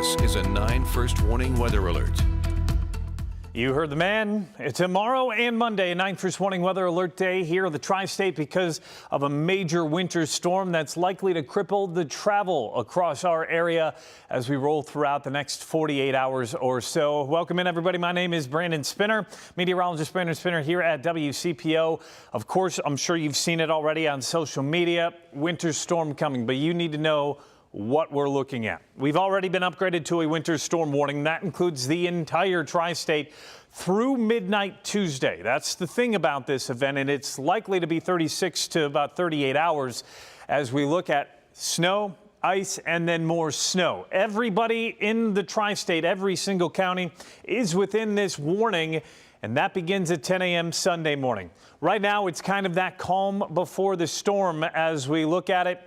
This is a 9 first warning weather alert. You heard the man. It's tomorrow and Monday, a 9 first warning weather alert day here in the tri-state because of a major winter storm that's likely to cripple the travel across our area as we roll throughout the next 48 hours or so. Welcome in, everybody. My name is Brandon Spinner, meteorologist Brandon Spinner here at WCPO. Of course, I'm sure you've seen it already on social media. Winter storm coming, but you need to know what we're looking at. We've already been upgraded to a winter storm warning. That includes the entire tri-state through midnight Tuesday. That's the thing about this event, and it's likely to be 36 to about 38 hours as we look at snow, ice, and then more snow. Everybody in the tri-state, every single county is within this warning, and that begins at 10 a.m. Sunday morning. Right now, it's kind of that calm before the storm as we look at it.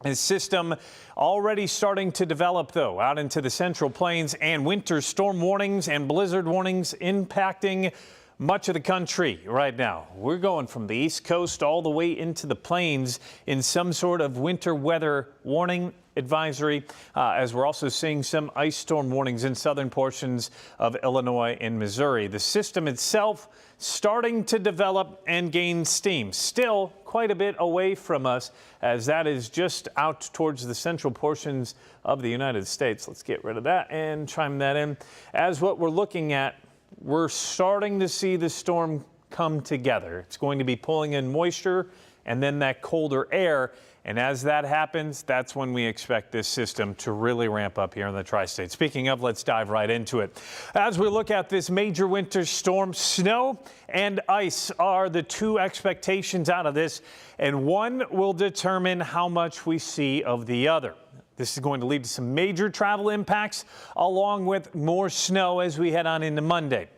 A system already starting to develop, though, out into the Central Plains, and winter storm warnings and blizzard warnings impacting much of the country right now. We're going from the East Coast all the way into the plains in some sort of winter weather warning advisory, as we're also seeing some ice storm warnings in southern portions of Illinois and Missouri. The system itself starting to develop and gain steam. Still quite a bit away from us, as that is just out towards the central portions of the United States. Let's get rid of that and chime that in. As what we're looking at, we're starting to see the storm come together. It's going to be pulling in moisture and then that colder air. And as that happens, that's when we expect this system to really ramp up here in the tri-state. Speaking of, let's dive right into it. As we look at this major winter storm, snow and ice are the two expectations out of this, and one will determine how much we see of the other. This is going to lead to some major travel impacts along with more snow as we head on into Monday.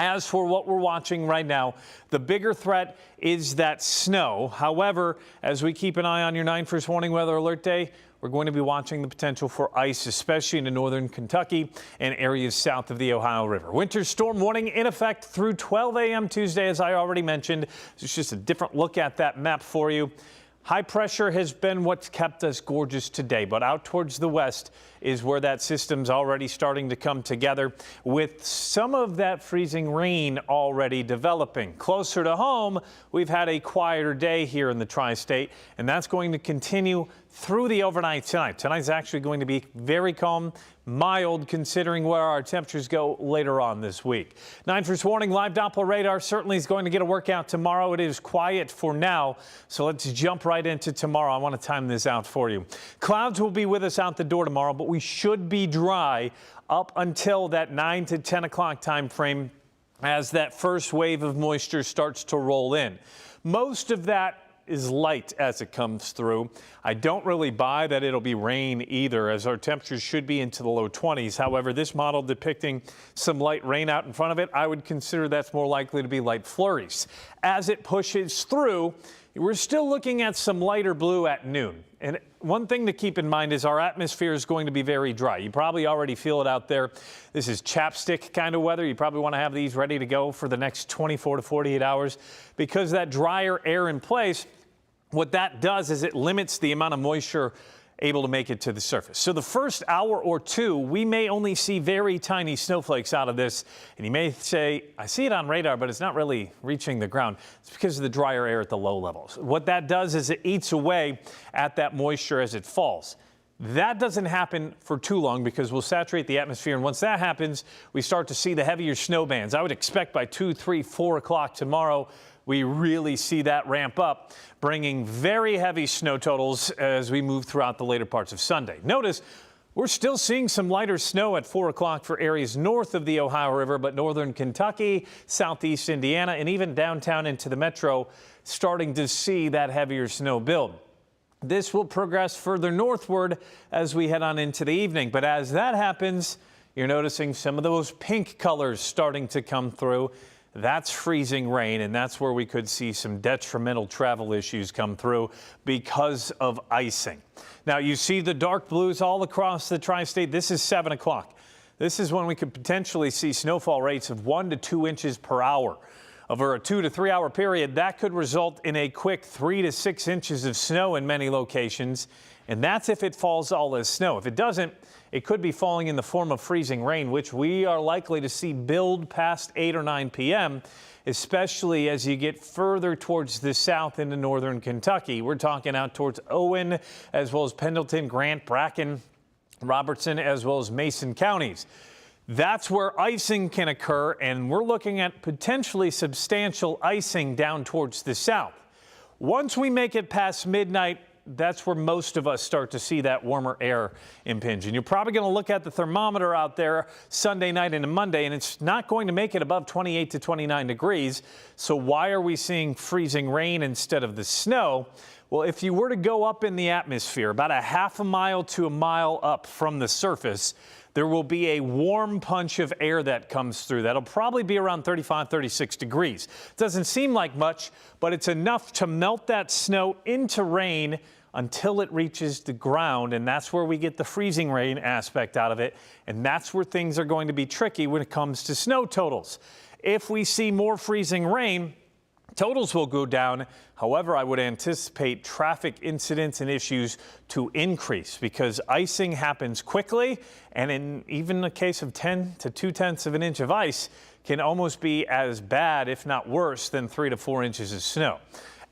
As for what we're watching right now, the bigger threat is that snow. However, as we keep an eye on your 9 first warning weather alert day, we're going to be watching the potential for ice, especially into northern Kentucky and areas south of the Ohio River. Winter storm warning in effect through 12 a.m. Tuesday, as I already mentioned. It's just a different look at that map for you. High pressure has been what's kept us gorgeous today, but out towards the west is where that system's already starting to come together, with some of that freezing rain already developing. Closer to home, we've had a quieter day here in the tri-state, and that's going to continue through the overnight tonight. Tonight's actually going to be very calm, mild, considering where our temperatures go later on this week. 9 first warning, live Doppler radar certainly is going to get a workout tomorrow. It is quiet for now, so let's jump right into tomorrow. I want to time this out for you. Clouds will be with us out the door tomorrow, but we should be dry up until that 9 to 10 o'clock time frame as that first wave of moisture starts to roll in. Most of that is light as it comes through. I don't really buy that it'll be rain either, as our temperatures should be into the low 20s. However, this model depicting some light rain out in front of it, I would consider that's more likely to be light flurries. As it pushes through, we're still looking at some lighter blue at noon. And one thing to keep in mind is our atmosphere is going to be very dry. You probably already feel it out there. This is chapstick kind of weather. You probably want to have these ready to go for the next 24 to 48 hours because that drier air in place, what that does is it limits the amount of moisture able to make it to the surface. So the first hour or two, we may only see very tiny snowflakes out of this. And you may say, I see it on radar, but it's not really reaching the ground. It's because of the drier air at the low levels. What that does is it eats away at that moisture as it falls. That doesn't happen for too long because we'll saturate the atmosphere. And once that happens, we start to see the heavier snow bands. I would expect by 2, 3, 4 o'clock tomorrow, we really see that ramp up, bringing very heavy snow totals as we move throughout the later parts of Sunday. Notice we're still seeing some lighter snow at 4 o'clock for areas north of the Ohio River, but northern Kentucky, southeast Indiana, and even downtown into the metro, starting to see that heavier snow build. This will progress further northward as we head on into the evening. But as that happens, you're noticing some of those pink colors starting to come through. That's freezing rain, and that's where we could see some detrimental travel issues come through because of icing. Now, you see the dark blues all across the tri-state. This is 7 o'clock. This is when we could potentially see snowfall rates of 1 to 2 inches per hour. Over a 2 to 3 hour period, that could result in a quick 3 to 6 inches of snow in many locations. And that's if it falls all as snow. If it doesn't, it could be falling in the form of freezing rain, which we are likely to see build past 8 or 9 p.m., especially as you get further towards the south into northern Kentucky. We're talking out towards Owen, as well as Pendleton, Grant, Bracken, Robertson, as well as Mason counties. That's where icing can occur, and we're looking at potentially substantial icing down towards the south. Once we make it past midnight, that's where most of us start to see that warmer air impinge. And you're probably going to look at the thermometer out there Sunday night into Monday, and it's not going to make it above 28 to 29 degrees. So why are we seeing freezing rain instead of the snow? Well, if you were to go up in the atmosphere, about a half a mile to a mile up from the surface, there will be a warm punch of air that comes through. That'll probably be around 35, 36 degrees. Doesn't seem like much, but it's enough to melt that snow into rain until it reaches the ground, and that's where we get the freezing rain aspect out of it, and that's where things are going to be tricky when it comes to snow totals. If we see more freezing rain, totals will go down. However, I would anticipate traffic incidents and issues to increase because icing happens quickly, and in even the case of 10 to 2/10 of an inch of ice can almost be as bad, if not worse, than 3 to 4 inches of snow.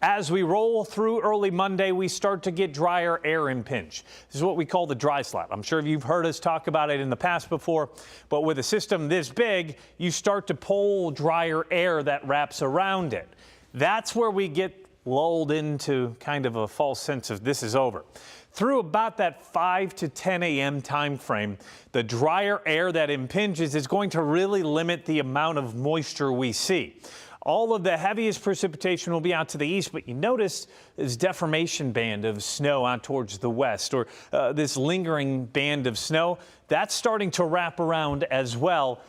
As we roll through early Monday, we start to get drier air impinge. This is what we call the dry slot. I'm sure you've heard us talk about it in the past before, but with a system this big, you start to pull drier air that wraps around it. That's where we get lulled into kind of a false sense of this is over. Through about that 5 to 10 a.m. time frame, the drier air that impinges is going to really limit the amount of moisture we see. All of the heaviest precipitation will be out to the east, but you notice this deformation band of snow out towards the west, or this lingering band of snow, that's starting to wrap around as well.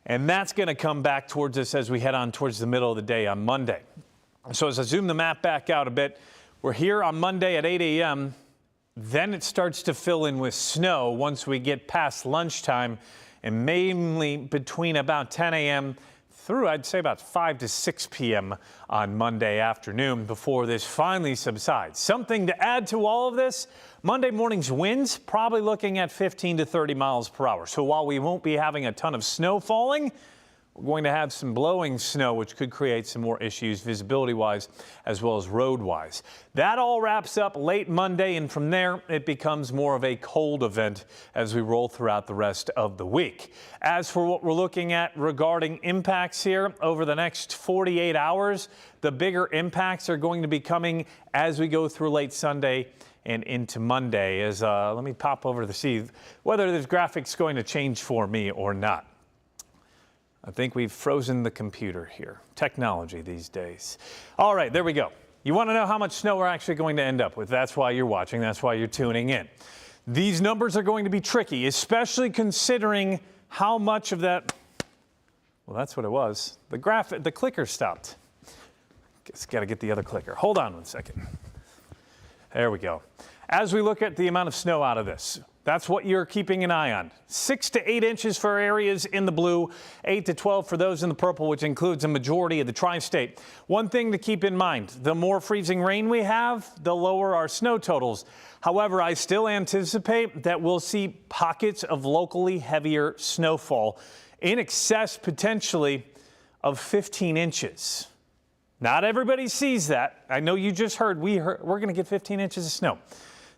And that's going to come back towards us as we head on towards the middle of the day on Monday. So as I zoom the map back out a bit, we're here on Monday at 8 a.m. Then it starts to fill in with snow once we get past lunchtime, and mainly between about 10 a.m. through, I'd say, about 5 to 6 p.m. on Monday afternoon before this finally subsides. Something to add to all of this, Monday morning's winds probably looking at 15 to 30 miles per hour. So while we won't be having a ton of snow falling, we're going to have some blowing snow, which could create some more issues visibility-wise as well as road-wise. That all wraps up late Monday, and from there it becomes more of a cold event as we roll throughout the rest of the week. As for what we're looking at regarding impacts here over the next 48 hours, the bigger impacts are going to be coming as we go through late Sunday and into Monday. Let me pop over to see whether this graphic's going to change for me or not. I think we've frozen the computer here. Technology these days. All right, there we go. You want to know how much snow we're actually going to end up with. That's why you're watching. That's why you're tuning in. These numbers are going to be tricky, especially considering how much of that, well, that's what it was. The clicker stopped. Just got to get the other clicker. Hold on one second. There we go. As we look at the amount of snow out of this, that's what you're keeping an eye on. 6 to 8 inches for areas in the blue, 8 to 12 for those in the purple, which includes a majority of the tri-state. One thing to keep in mind, the more freezing rain we have, the lower our snow totals. However, I still anticipate that we'll see pockets of locally heavier snowfall in excess potentially of 15 inches. Not everybody sees that. I know you just heard, we're going to get 15 inches of snow.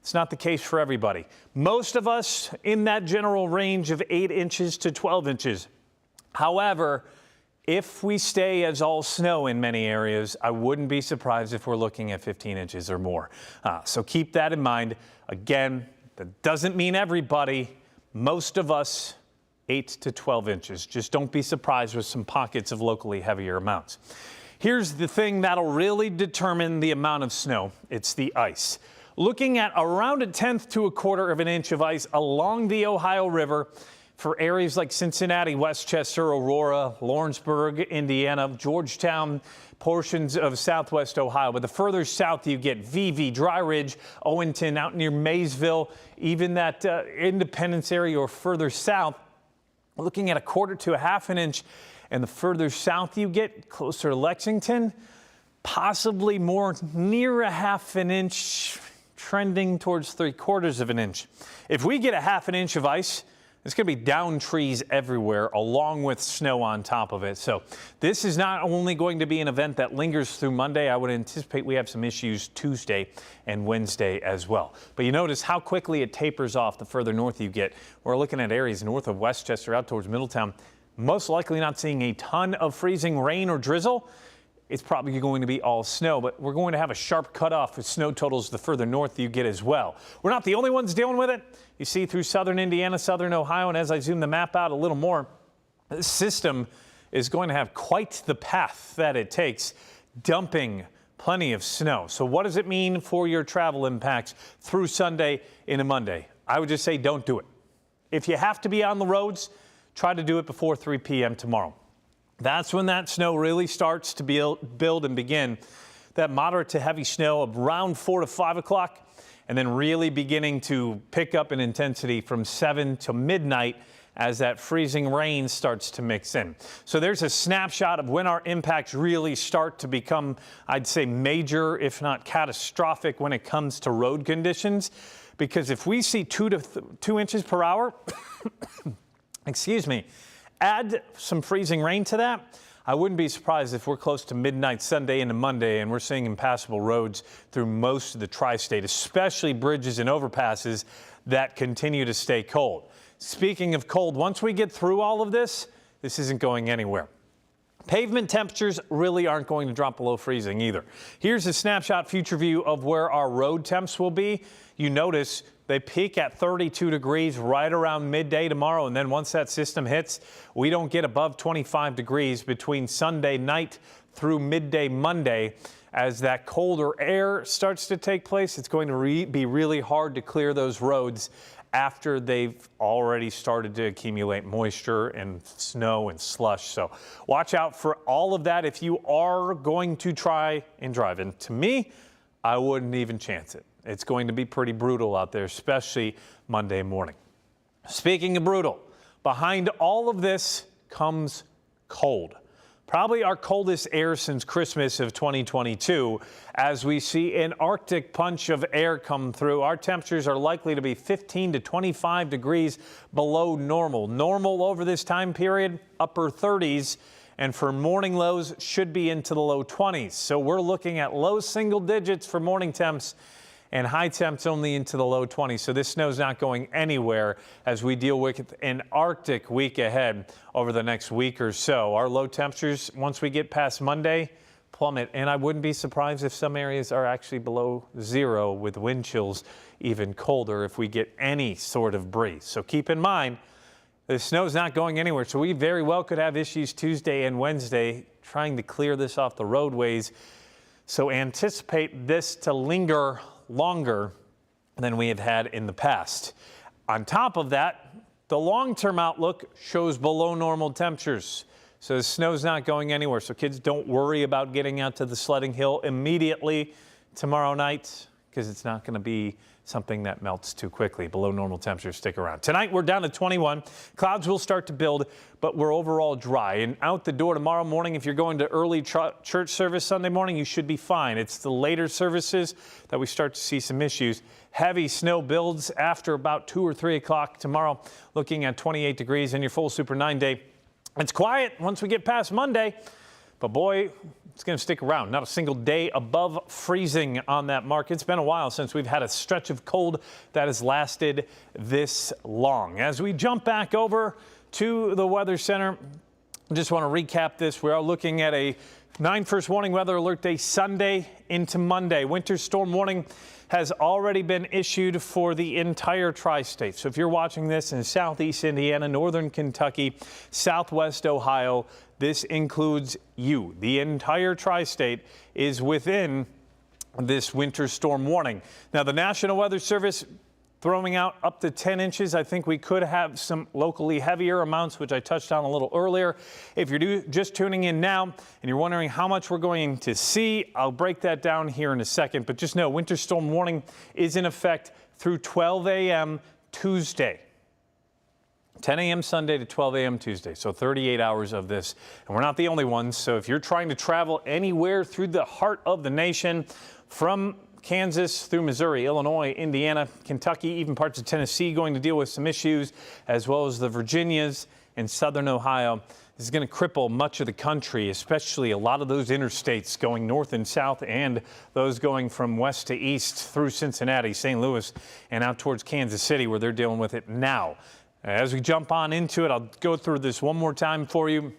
It's not the case for everybody. Most of us in that general range of 8 inches to 12 inches. However, if we stay as all snow in many areas, I wouldn't be surprised if we're looking at 15 inches or more. So keep that in mind. Again, that doesn't mean everybody. Most of us, 8 to 12 inches. Just don't be surprised with some pockets of locally heavier amounts. Here's the thing that'll really determine the amount of snow. It's the ice. Looking at around 1/10 to 1/4 of an inch of ice along the Ohio River for areas like Cincinnati, Westchester, Aurora, Lawrenceburg, Indiana, Georgetown, portions of southwest Ohio. But the further south you get, Vevey, Dry Ridge, Owenton, out near Maysville, even that Independence area or further south, looking at 1/4 to 1/2 inch. And the further south you get, closer to Lexington, possibly more near a half an inch, trending towards 3/4 of an inch. If we get a half an inch of ice, it's going to be down trees everywhere along with snow on top of it. So this is not only going to be an event that lingers through Monday. I would anticipate we have some issues Tuesday and Wednesday as well. But you notice how quickly it tapers off the further north you get. We're looking at areas north of Westchester out towards Middletown. Most likely not seeing a ton of freezing rain or drizzle. It's probably going to be all snow, but we're going to have a sharp cutoff with snow totals the further north you get as well. We're not the only ones dealing with it. You see through southern Indiana, southern Ohio, and as I zoom the map out a little more, this system is going to have quite the path that it takes, dumping plenty of snow. So what does it mean for your travel impacts through Sunday into Monday? I would just say don't do it. If you have to be on the roads, try to do it before 3 p.m. tomorrow. That's when that snow really starts to build and begin. That moderate to heavy snow around 4 to 5 o'clock, and then really beginning to pick up in intensity from 7 to midnight as that freezing rain starts to mix in. So there's a snapshot of when our impacts really start to become, I'd say, major, if not catastrophic, when it comes to road conditions. Because if we see 2 to 2 inches per hour, excuse me, add some freezing rain to that, I wouldn't be surprised if we're close to midnight Sunday into Monday and we're seeing impassable roads through most of the tri-state, especially bridges and overpasses that continue to stay cold. Speaking of cold, once we get through all of this, this isn't going anywhere. Pavement temperatures really aren't going to drop below freezing either. Here's a snapshot future view of where our road temps will be. You notice they peak at 32 degrees right around midday tomorrow, and then once that system hits, we don't get above 25 degrees between Sunday night through midday Monday. As that colder air starts to take place, it's going to be really hard to clear those roads after they've already started to accumulate moisture and snow and slush. So watch out for all of that if you are going to try and drive. And to me, I wouldn't even chance it. It's going to be pretty brutal out there, especially Monday morning. Speaking of brutal, behind all of this comes cold. Probably our coldest air since Christmas of 2022. As we see an Arctic punch of air come through, our temperatures are likely to be 15 to 25 degrees below normal. Normal over this time period, upper 30s. And for morning lows, should be into the low 20s. So we're looking at low single digits for morning temps and high temps only into the low 20s. So this snow's not going anywhere as we deal with an Arctic week ahead over the next week or so. Our low temperatures, once we get past Monday, plummet. And I wouldn't be surprised if some areas are actually below zero, with wind chills even colder if we get any sort of breeze. So keep in mind, the snow's not going anywhere. So we very well could have issues Tuesday and Wednesday trying to clear this off the roadways. So anticipate this to linger longer than we have had in the past. On top of that, the long-term outlook shows below normal temperatures. So the snow's not going anywhere. So kids, don't worry about getting out to the sledding hill immediately tomorrow night, because it's not going to be something that melts too quickly. Below normal temperatures stick around. Tonight we're down to 21. Clouds will start to build, but we're overall dry. And out the door tomorrow morning, if you're going to early church service Sunday morning, you should be fine. It's the later services that we start to see some issues. Heavy snow builds after about 2 or 3 o'clock tomorrow, looking at 28 degrees in your full Super 9 day. It's quiet once we get past Monday, but boy, it's going to stick around. Not a single day above freezing on that mark. It's been a while since we've had a stretch of cold that has lasted this long. As we jump back over to the Weather Center, I just want to recap this. We are looking at a 9 first warning weather alert day Sunday into Monday. Winter storm warning has already been issued for the entire tri-state. So if you're watching this in southeast Indiana, northern Kentucky, southwest Ohio, this includes you. The entire tri-state is within this winter storm warning. Now, the National Weather Service throwing out up to 10 inches. I think we could have some locally heavier amounts, which I touched on a little earlier. If you're just tuning in now and you're wondering how much we're going to see, I'll break that down here in a second. But just know, winter storm warning is in effect through 12 a.m. Tuesday. 10 a.m. Sunday to 12 a.m. Tuesday, so 38 hours of this. And we're not the only ones, so if you're trying to travel anywhere through the heart of the nation, from Kansas through Missouri, Illinois, Indiana, Kentucky, even parts of Tennessee going to deal with some issues, as well as the Virginias and southern Ohio. This is going to cripple much of the country, especially a lot of those interstates going north and south and those going from west to east through Cincinnati, St. Louis, and out towards Kansas City, where they're dealing with it now. As we jump on into it, I'll go through this one more time for you.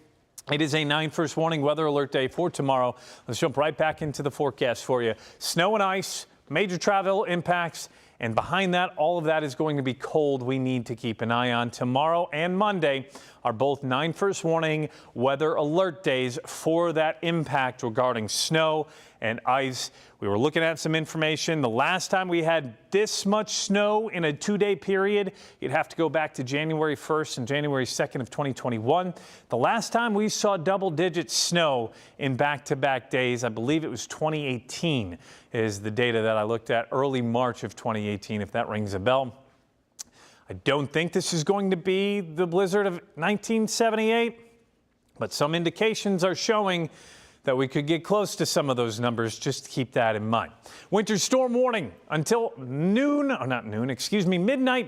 It is a 9-1 warning weather alert day for tomorrow. Let's jump right back into the forecast for you. Snow and ice, major travel impacts, and behind that, all of that is going to be cold we need to keep an eye on. Tomorrow and Monday are both 9-1 warning weather alert days for that impact regarding snow and ice. We were looking at some information. The last time we had this much snow in a 2-day period, you'd have to go back to January 1st and January 2nd of 2021. The last time we saw double-digit snow in back-to-back days, I believe it was 2018 is the data that I looked at, early March of 2018, if that rings a bell. I don't think this is going to be the blizzard of 1978, but some indications are showing that we could get close to some of those numbers. Just keep that in mind. Winter storm warning until midnight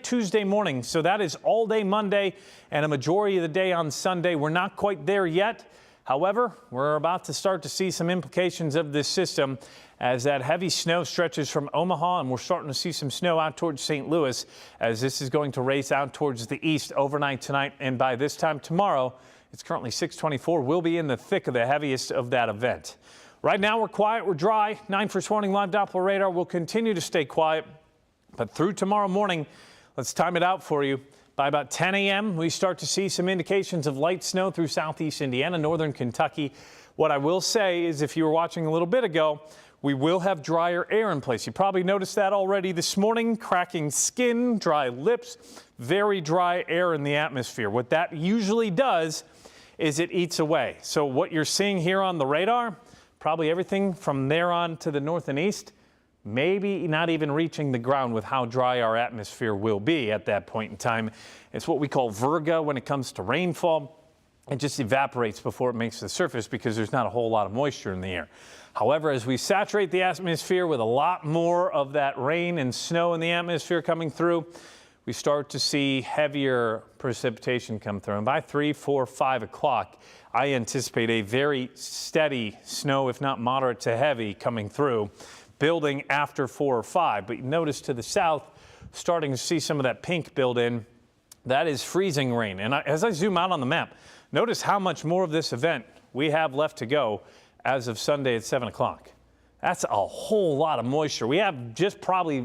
Tuesday morning. So that is all day Monday and a majority of the day on Sunday. We're not quite there yet. However, we're about to start to see some implications of this system as that heavy snow stretches from Omaha, and we're starting to see some snow out towards St. Louis as this is going to race out towards the east overnight tonight. And by this time tomorrow, it's currently 6:24. We'll be in the thick of the heaviest of that event. Right now, we're quiet, we're dry. 9-1 warning live Doppler radar will continue to stay quiet. But through tomorrow morning, let's time it out for you. By about 10 a.m., we start to see some indications of light snow through southeast Indiana, northern Kentucky. What I will say is, if you were watching a little bit ago, we will have drier air in place. You probably noticed that already this morning. Cracking skin, dry lips, very dry air in the atmosphere. What that usually does is it eats away. So what you're seeing here on the radar, probably everything from there on to the north and east, maybe not even reaching the ground with how dry our atmosphere will be at that point in time. It's what we call virga when it comes to rainfall. It just evaporates before it makes the surface because there's not a whole lot of moisture in the air. However, as we saturate the atmosphere with a lot more of that rain and snow in the atmosphere coming through, we start to see heavier precipitation come through. And by 3, 4, 5 o'clock, I anticipate a very steady snow, if not moderate to heavy, coming through, building after 4 or 5. But you notice to the south, starting to see some of that pink build in. That is freezing rain. And as I zoom out on the map, notice how much more of this event we have left to go as of Sunday at 7 o'clock. That's a whole lot of moisture. We have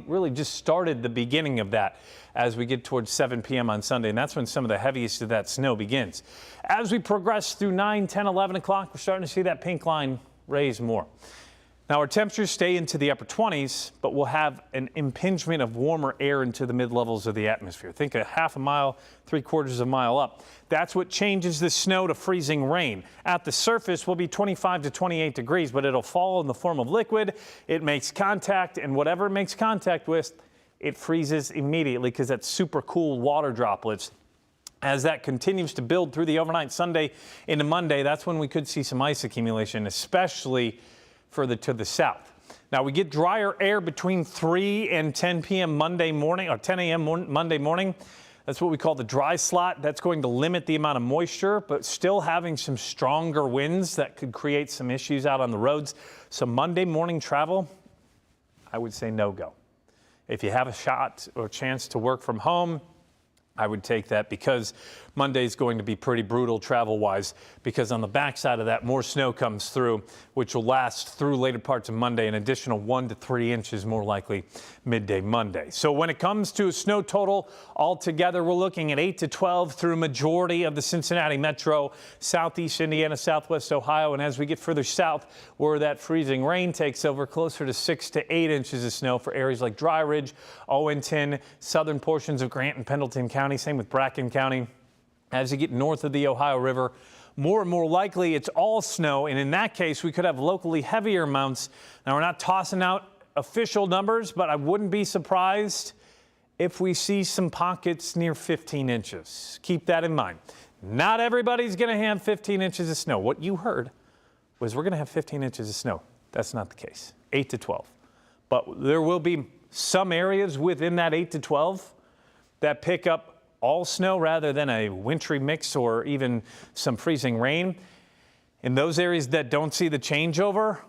really just started the beginning of that as we get towards 7 p.m. on Sunday, and that's when some of the heaviest of that snow begins. As we progress through 9, 10, 11 o'clock, we're starting to see that pink line raise more. Now, our temperatures stay into the upper 20s, but we'll have an impingement of warmer air into the mid-levels of the atmosphere. Think a half a mile, 3/4 of a mile up. That's what changes the snow to freezing rain. At the surface, will be 25 to 28 degrees, but it'll fall in the form of liquid. It makes contact, and whatever it makes contact with, it freezes immediately because that's super cool water droplets. As that continues to build through the overnight Sunday into Monday, that's when we could see some ice accumulation, especially further to the south. Now, we get drier air between 3 and 10 p.m. Monday morning, or 10 a.m. Monday morning. That's what we call the dry slot. That's going to limit the amount of moisture, but still having some stronger winds that could create some issues out on the roads. So Monday morning travel, I would say no-go. If you have a shot or chance to work from home, I would take that, because Monday is going to be pretty brutal travel-wise, because on the backside of that, more snow comes through, which will last through later parts of Monday, an additional 1 to 3 inches more likely midday Monday. So when it comes to a snow total altogether, we're looking at 8 to 12 through majority of the Cincinnati metro, southeast Indiana, southwest Ohio, and as we get further south, where that freezing rain takes over, closer to 6 to 8 inches of snow for areas like Dry Ridge, Owenton, southern portions of Grant and Pendleton County, same with Bracken County. As you get north of the Ohio River, more and more likely it's all snow, and in that case we could have locally heavier amounts. Now, we're not tossing out official numbers, but I wouldn't be surprised if we see some pockets near 15 inches. Keep that in mind. Not everybody's going to have 15 inches of snow. What you heard was we're going to have 15 inches of snow. That's not the case. 8 to 12. But there will be some areas within that 8 to 12 that pick up all snow rather than a wintry mix or even some freezing rain. In those areas that don't see the changeover,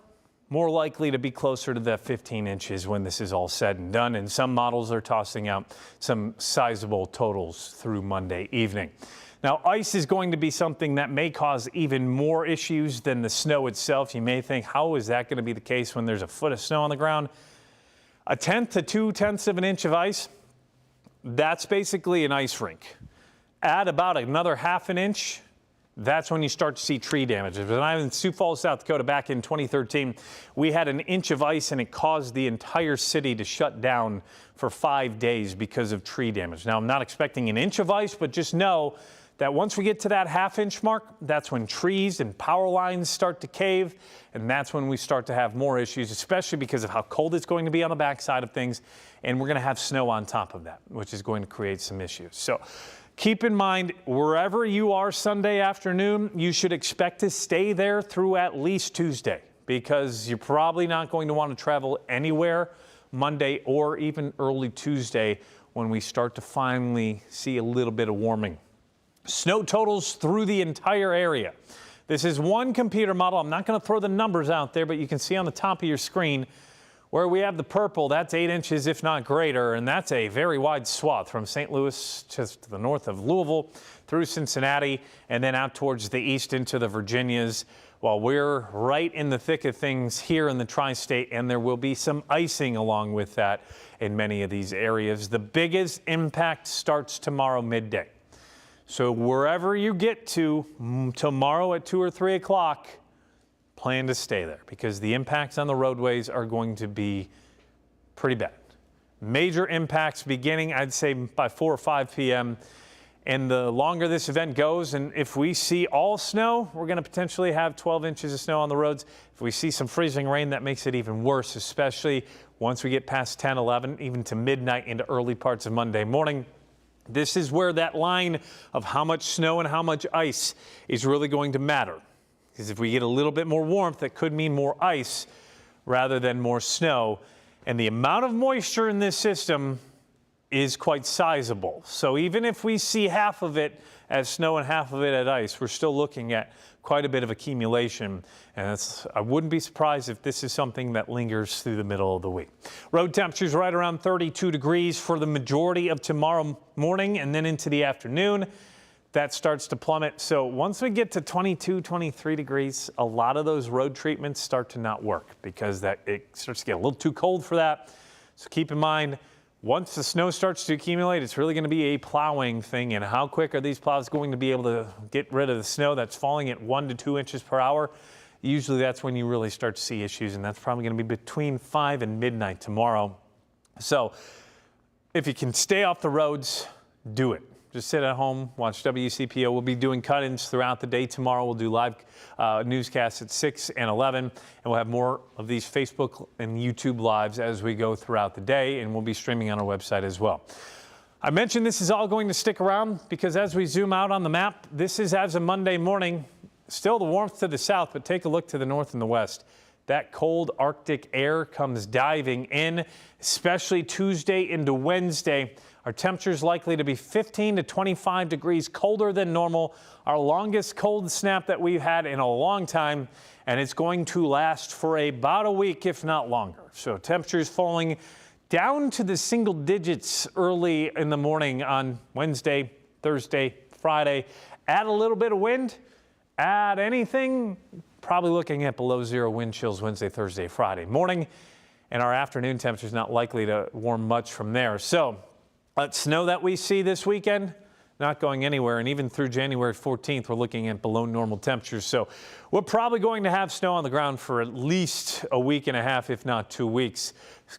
more likely to be closer to the 15 inches when this is all said and done. And some models are tossing out some sizable totals through Monday evening. Now, ice is going to be something that may cause even more issues than the snow itself. You may think, how is that going to be the case when there's a foot of snow on the ground? 1/10 to 2/10 of an inch of ice, that's basically an ice rink. Add about another 1/2 inch, that's when you start to see tree damage. When I was in Sioux Falls, South Dakota back in 2013, we had an inch of ice and it caused the entire city to shut down for 5 days because of tree damage. Now, I'm not expecting an inch of ice, but just know that once we get to that 1/2 inch mark, that's when trees and power lines start to cave, and that's when we start to have more issues, especially because of how cold it's going to be on the backside of things, and we're going to have snow on top of that, which is going to create some issues. So keep in mind, wherever you are Sunday afternoon, you should expect to stay there through at least Tuesday, because you're probably not going to want to travel anywhere Monday or even early Tuesday when we start to finally see a little bit of warming. Snow totals through the entire area. This is one computer model. I'm not going to throw the numbers out there, but you can see on the top of your screen where we have the purple. That's 8 inches, if not greater, and that's a very wide swath from St. Louis just to the north of Louisville through Cincinnati and then out towards the east into the Virginias, while we're right in the thick of things here in the tri-state, and there will be some icing along with that in many of these areas. The biggest impact starts tomorrow midday. So wherever you get to tomorrow at 2 or 3 o'clock, plan to stay there because the impacts on the roadways are going to be pretty bad. Major impacts beginning, I'd say, by 4 or 5 p.m. And the longer this event goes, and if we see all snow, we're going to potentially have 12 inches of snow on the roads. If we see some freezing rain, that makes it even worse, especially once we get past 10, 11, even to midnight into early parts of Monday morning. This is where that line of how much snow and how much ice is really going to matter. Because if we get a little bit more warmth, that could mean more ice rather than more snow. And the amount of moisture in this system is quite sizable. So even if we see half of it as snow and half of it as ice, we're still looking at quite a bit of accumulation. And I wouldn't be surprised if this is something that lingers through the middle of the week. Road temperatures right around 32 degrees for the majority of tomorrow morning, and then into the afternoon, that starts to plummet. So once we get to 22, 23 degrees, a lot of those road treatments start to not work because it starts to get a little too cold for that. So keep in mind, once the snow starts to accumulate, it's really going to be a plowing thing. And how quick are these plows going to be able to get rid of the snow that's falling at 1 to 2 inches per hour? Usually that's when you really start to see issues, and that's probably going to be between 5 and midnight tomorrow. So if you can stay off the roads, do it. Just sit at home, watch WCPO. We'll be doing cut-ins throughout the day tomorrow. We'll do live newscasts at 6 and 11, and we'll have more of these Facebook and YouTube lives as we go throughout the day, and we'll be streaming on our website as well. I mentioned this is all going to stick around because as we zoom out on the map, this is as of Monday morning. Still the warmth to the south, but take a look to the north and the west. That cold Arctic air comes diving in, especially Tuesday into Wednesday. Our temperatures likely to be 15 to 25 degrees colder than normal, our longest cold snap that we've had in a long time, and it's going to last for about a week, if not longer. So temperatures falling down to the single digits early in the morning on Wednesday, Thursday, Friday. Add a little bit of wind, add anything, probably looking at below 0 wind chills Wednesday, Thursday, Friday morning, and our afternoon temperatures not likely to warm much from there. So snow that we see this weekend, not going anywhere, and even through January 14th, we're looking at below normal temperatures. So we're probably going to have snow on the ground for at least a week and a half, if not 2 weeks.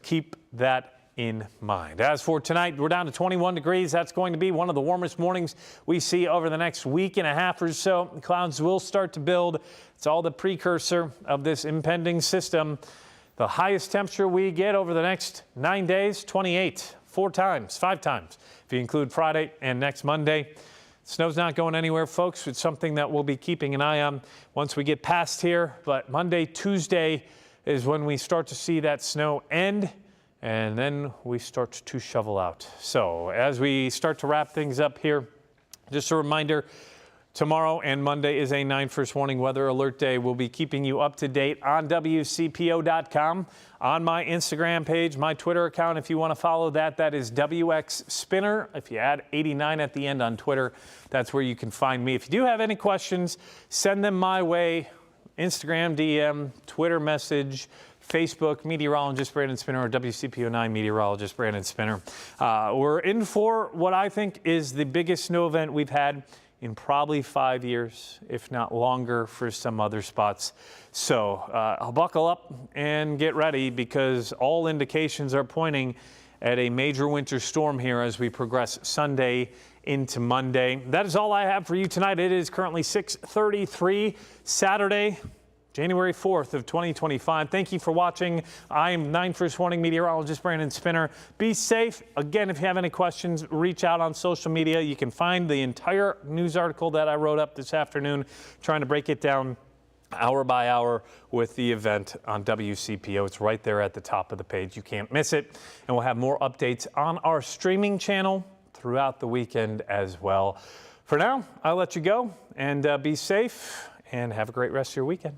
Keep that in mind. As for tonight, we're down to 21 degrees. That's going to be one of the warmest mornings we see over the next week and a half or so. Clouds will start to build. It's all the precursor of this impending system. The highest temperature we get over the next 9 days, 28 5 times, if you include Friday and next Monday. Snow's not going anywhere, folks. It's something that we'll be keeping an eye on once we get past here. But Monday, Tuesday is when we start to see that snow end, and then we start to shovel out. So as we start to wrap things up here, just a reminder, tomorrow and Monday is a 9 First Warning Weather Alert Day. We'll be keeping you up to date on WCPO.com, on my Instagram page, my Twitter account. If you want to follow that, that is WX Spinner. If you add 89 at the end on Twitter, that's where you can find me. If you do have any questions, send them my way. Instagram DM, Twitter message, Facebook, meteorologist Brandon Spinner, or WCPO9 meteorologist Brandon Spinner. We're in for what I think is the biggest snow event we've had in probably 5 years, if not longer, for some other spots. So I'll buckle up and get ready, because all indications are pointing at a major winter storm here as we progress Sunday into Monday. That is all I have for you tonight. It is currently 6:33, Saturday, January 4th of 2025. Thank you for watching. I am 9 First Warning meteorologist Brandon Spinner. Be safe. Again, if you have any questions, reach out on social media. You can find the entire news article that I wrote up this afternoon, trying to break it down hour by hour with the event on WCPO. It's right there at the top of the page. You can't miss it. And we'll have more updates on our streaming channel throughout the weekend as well. For now, I'll let you go, and be safe and have a great rest of your weekend.